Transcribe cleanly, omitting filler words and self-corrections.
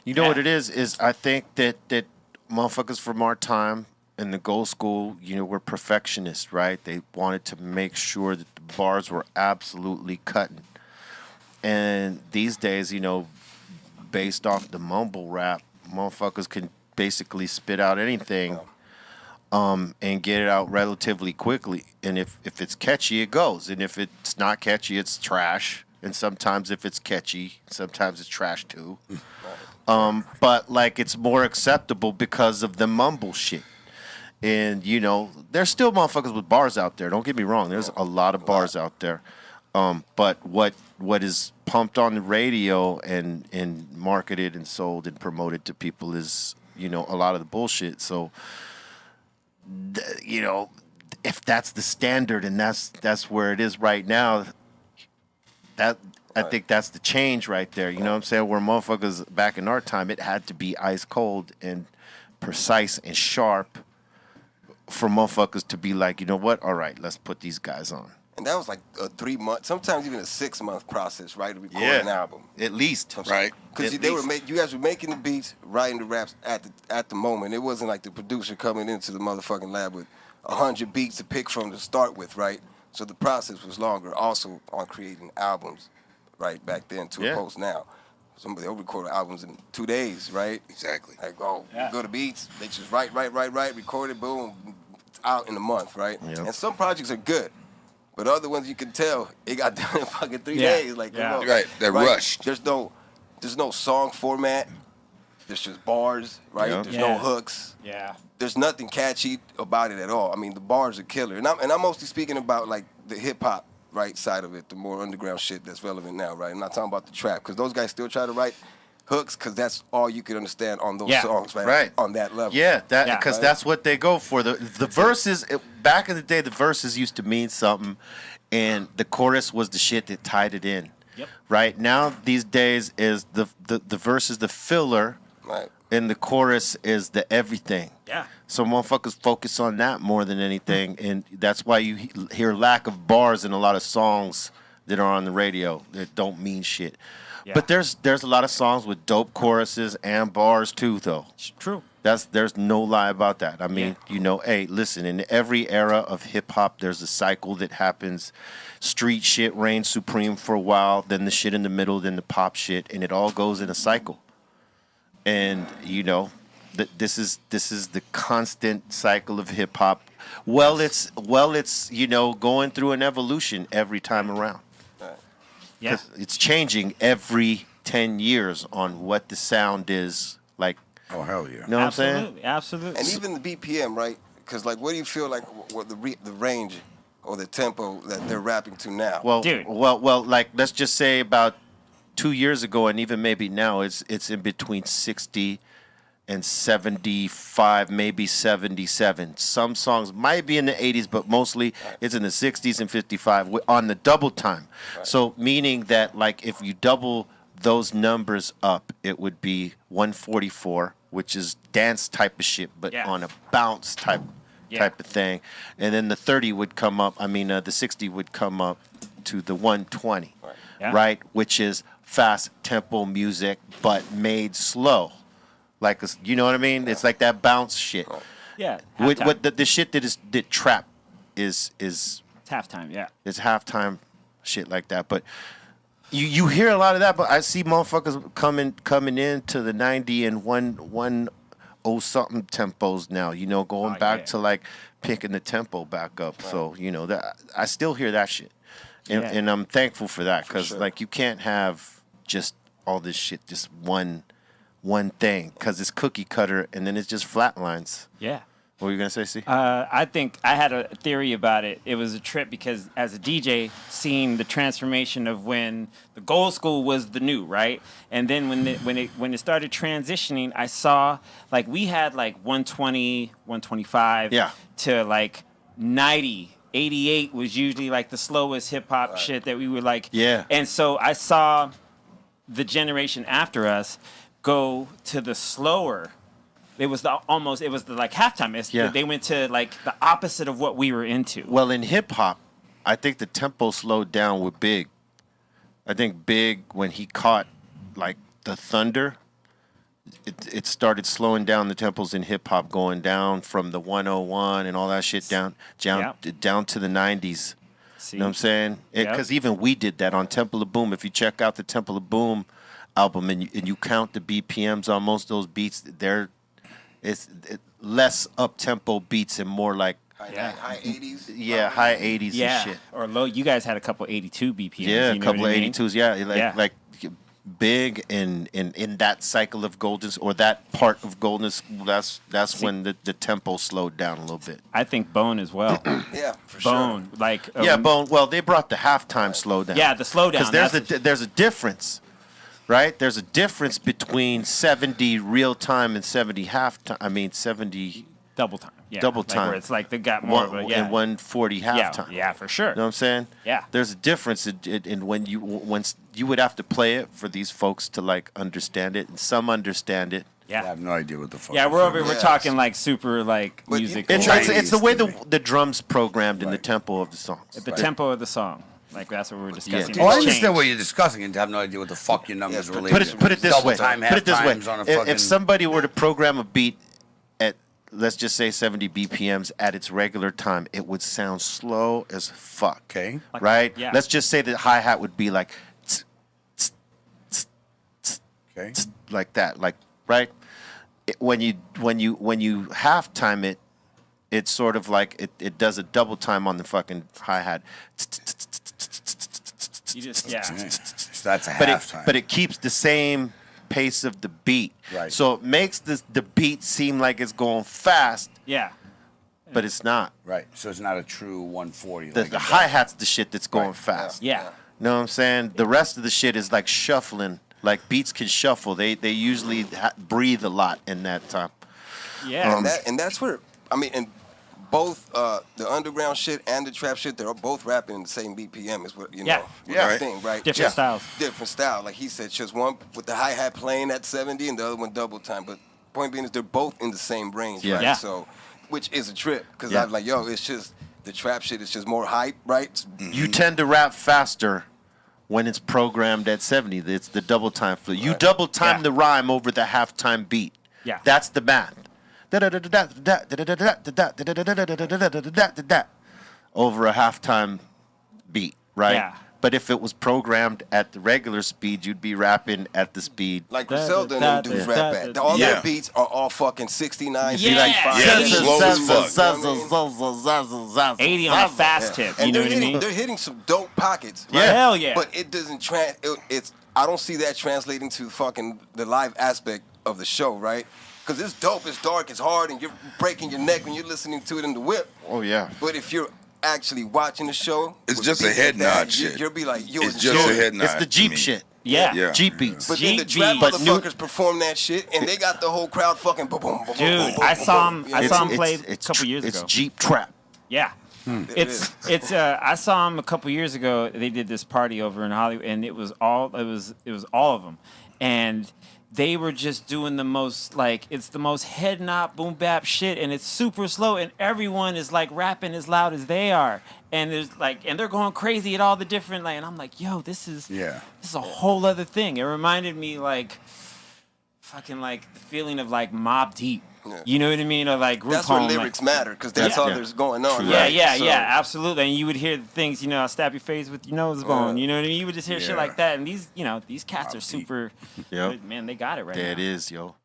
You know what it is I think that motherfuckers from our time in the gold school, were perfectionists, right? They wanted to make sure that the bars were absolutely cutting. And these days, based off the mumble rap, motherfuckers can basically spit out anything and get it out relatively quickly. And if it's catchy, it goes. And if it's not catchy, it's trash. And sometimes if it's catchy, sometimes it's trash too. But like it's more acceptable because of the mumble shit. And, there's still motherfuckers with bars out there. Don't get me wrong. There's a lot of bars out there. But what is pumped on the radio and marketed and sold and promoted to people is, a lot of the bullshit. So, if that's the standard and that's where it is right now, I think that's the change right there. You know what I'm saying? Where motherfuckers back in our time, it had to be ice cold and precise and sharp for motherfuckers to be like, you know what? All right, let's put these guys on. And that was like a 3-month, sometimes even a 6-month process, right, to record an album. At least, right? Because you guys were making the beats, writing the raps at the moment. It wasn't like the producer coming into the motherfucking lab with 100 beats to pick from to start with, right? So the process was longer. Also on creating albums, right, back then to opposed now. They'll record albums in 2 days, right? Exactly. Like, you go to beats, they just write, record it, boom, it's out in a month, right? Yep. And some projects are good, but other ones you can tell it got done in fucking 3 days. Like, right, they're rushed. There's no song format. There's just bars, right? There's no hooks. Yeah. There's nothing catchy about it at all. I mean, the bars are killer, and I'm mostly speaking about like the hip hop. Right side of it, the more underground shit that's relevant now, right? I'm not talking about the trap, because those guys still try to write hooks, because that's all you can understand on those songs, right? Right. On that level. Yeah, because that's what they go for. The verses, back in the day, the verses used to mean something, and the chorus was the shit that tied it in. Yep. Right? Now, these days, is the verse is the filler, right, and the chorus is the everything. Yeah. So motherfuckers focus on that more than anything, and that's why you hear lack of bars in a lot of songs that are on the radio that don't mean shit. Yeah. But there's a lot of songs with dope choruses and bars too, though. It's true. There's no lie about that. I mean, hey, listen, in every era of hip hop, there's a cycle that happens. Street shit reigns supreme for a while, then the shit in the middle, then the pop shit, and it all goes in a cycle. And this is the constant cycle of hip hop. It's going through an evolution every time around. Yeah, it's changing every 10 years on what the sound is like. Oh hell yeah! You know what I'm saying? Absolutely. And even the BPM, right? Because like, what do you feel like what the range or the tempo that they're rapping to now? Well, like let's just say about 2 years ago, and even maybe now, it's in between 60 and 75, maybe 77. Some songs might be in the 80s, but mostly it's in the 60s and 55 on the double time. Right. So meaning that like if you double those numbers up, it would be 144, which is dance type of shit, but on a bounce type of thing. And then the 30 would come up. The 60 would come up to the 120, right? Which is fast tempo music, but made slow. Like, you know what I mean? It's like that bounce shit. Yeah. What the shit that trap is it's halftime, yeah. It's halftime shit like that. But you hear a lot of that, but I see motherfuckers coming into the 90 and 110 something tempos now, going back to like picking the tempo back up. Right. So, that I still hear that shit. And I'm thankful for that, because like you can't have just all this shit, just one thing, because it's cookie cutter and then it's just flat lines. Yeah. What were you going to say, C? I think I had a theory about it. It was a trip because as a DJ, seeing the transformation of when the gold school was the new, right? And then when it started transitioning, I saw like we had like 120, 125 to like 90. 88 was usually like the slowest hip hop shit that we were like. Yeah. And so I saw the generation after us go to the slower. It was the like halftime. They went to like the opposite of what we were into. Well, in hip hop, I think the tempo slowed down with Big. I think Big, when he caught like the thunder, it started slowing down the tempos in hip hop, going down from the 101 and all that shit down to the 90s. See? You know what I'm saying? Because even we did that on Temple of Boom. If you check out the Temple of Boom album and you count the BPMs on most of those beats, it's less up tempo beats and more like high 80s. Yeah, high 80s and shit. Or low. You guys had a couple 82 BPMs. Yeah, you a know couple what of I mean? 82s. Yeah, like big in that cycle of Golden, or that part of Golden School. That's when the tempo slowed down a little bit. I think Bone as well. Yeah, for Bone, sure. like Bone. Well, they brought the halftime slowdown. Yeah, the slowdown. Because there's a difference, right? There's a difference between 70 real time and 70 halftime. I mean 70 double time. Yeah, double like time. where it's like they got more of a and 140 halftime. Yeah, for sure. You know what I'm saying? Yeah. There's a difference in when you would have to play it for these folks to like understand it, and some understand it. Yeah. I have no idea what the fuck. Yeah, we're Yes. talking like super like But music. It's the way to me. the drums programmed in the tempo of the songs. the tempo of the song. Like that's what we were discussing. Yeah. Oh, I It's understand changed. what you're discussing and have no idea what the fuck your numbers Yeah, relate to. Put it this Double way. time, Put it this way. half times on a If fucking. somebody were to program a beat at, let's just say 70 BPMs at its regular time, it would sound slow as fuck. Okay. Right? yeah. Let's just say the hi-hat would be like tsk, tsk, tsk, tsk, Okay. tsk, like that, like right? When you halftime it, it's sort of like it does a double time on the fucking hi-hat. You just So that's a halftime. But it keeps the same pace of the beat. Right. So it makes the beat seem like it's going fast, yeah. but it's not. Right. So it's not a true 140. The like the hi-hat's the shit that's going fast. Yeah. You know what I'm saying? The rest of the shit is like shuffling. Like beats can shuffle. They usually breathe a lot in that time. Yeah. And that's where, I mean, and both the underground shit and the trap shit, they're both rapping in the same BPM is what, you know, Yeah. the thing, right? Different styles. Different style. Like he said, just one with the hi-hat playing at 70 and the other one double time. But point being is they're both in the same range, Yeah. right? Yeah. So, which is a trip. Because Yeah. I'm like, yo, it's just, the trap shit is just more hype, right? You tend to rap faster when it's programmed at 70. It's the double time flow. You double time Yeah. the rhyme over the halftime beat. Yeah. That's the math. Over a halftime beat, right? Yeah. But if it was programmed at the regular speed, you'd be rapping at the speed. Like Griselda and them dudes rap at. All their beats are all fucking 69, Yeah. 65. Yeah, slow as fuck. 80 on a fast tip. You And know they're what I mean? They're hitting some dope pockets. Yeah. Hell yeah. But it doesn't it's I don't see that translating to fucking the live aspect of the show, right? Because it's dope, it's dark, it's hard, and you're breaking your neck when you're listening to it in the whip. Oh yeah. But if you're actually watching the show, It's with just a beats head like that, nod shit. You'll be like, yo, It's it's just a dope. head nod. It's the to Jeep me. shit. Yeah. Yeah. Jeep beats. But then the Jeep trap beats. motherfuckers perform that shit, and they got the whole crowd fucking boom, boom, boom, Dude, boom, boom, I boom, saw boom. him. Yeah. I saw him It's- play it's- a it's couple tr- years It's ago. Jeep trap. Yeah. It's I saw him a couple years ago. They did this party over in Hollywood, and it was all of them, and they were just doing the most it's the most head nod boom bap shit, and it's super slow, and everyone is like rapping as loud as they are, and there's and they're going crazy at all the different and I'm like, yo, this is a whole other thing. It reminded me fucking the feeling of Mobb Deep. Yeah. You know what I mean? Or group That's where home, lyrics matter, because that's all there's going on. Yeah, right? yeah, So- yeah, absolutely. And you would hear the things, I'll stab your face with your nose bone. You know what I mean? You would just hear shit Yeah. like that. And these cats are Deep. super. Yep. Man, they got it right There now. it is, yo.